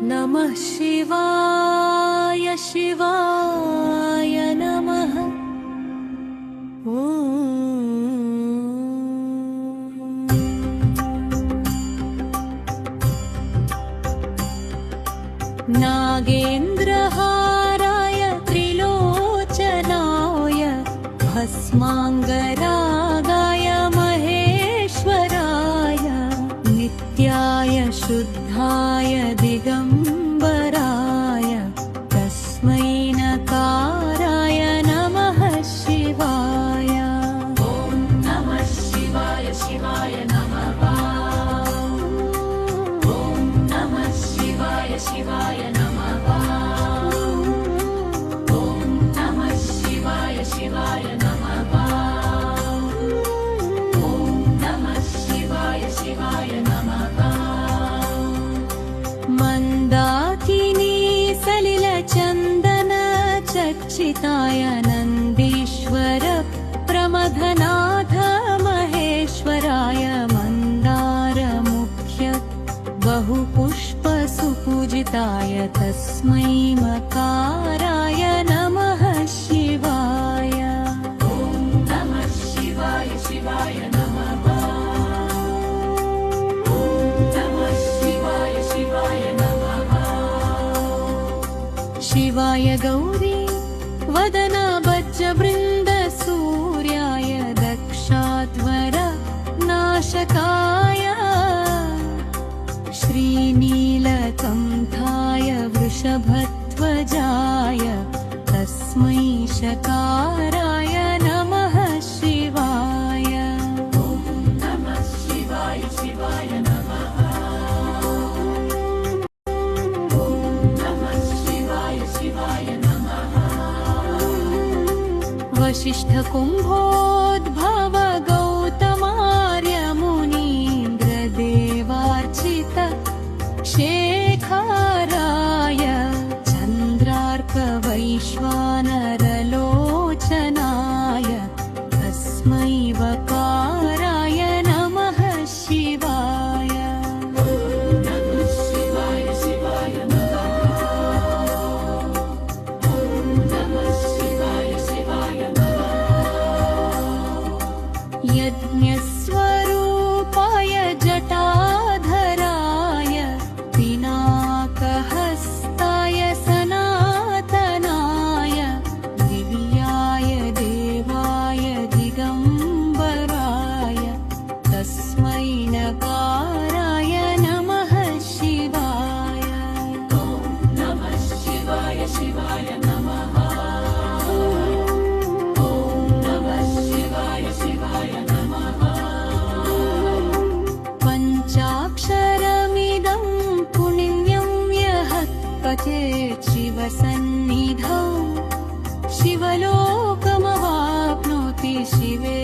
नमः शिवाय शिवाय नमः। नागेन्द्रहाराय त्रिलोचनाय भस्माङ्गरागाय महेश्वराय नित्याय शुद्धाय दिगम्बराय तस्मै नकाराय नमः शिवाय। ॐ नमः शिवाय शिवाय नमः। ॐ नमः शिवाय शिवाय नमः। ॐ नमः शिवाय शिवाय नमः। ॐ नमः शिवाय शिवाय नमः। मन्दाकिनी सलिलचन्दन चर्चिताय नन्दीश्वर प्रमथनाथ महेश्वराय मन्दारमुख्य बहुपुष्पसुपूजिताय तस्मै मकाराय नमः शिवाय। ॐ नमः शिवाय शिवाय नमः। ॐ नमः शिवाय शिवाय नमः। शिवाय गौरी वदना वज्रवृन्द सूर्याय दक्षाध्वर नाशकाय श्रीनीलकण्ठाय वृषभध्वजाय तस्मै शकाराय नमः शिवाय। ॐ नमः शिवाय शिवाय नमः। ॐ नमः शिवाय शिवाय नमः। वसिष्ठकुम्भोद्भव गौतमार्य मुनीन्द्रदेवार्चित शेखराय चन्द्रार्कवैश्वानरलोचनाय तस्मै वकाराय नमः शिवाय। ॐ नमः शिवाय शिवाय नमः। ॐ नमः शिवाय शिवाय नमः। यज्ञस्वरूपाय जटाधराय पिनाकहस्ताय सनातनाय दिव्याय देवाय दिगम्बराय तस्मै नकाराय नमः शिवाय। ॐ नमः शिवाय शिवाय नमः। ॐ नमः शिवाय शिवाय नमः। पञ्चाक्षरमिदं पुण्यं यः पठेत् शिवसन्निधौ शिवलोकमवाप्नोति शिवे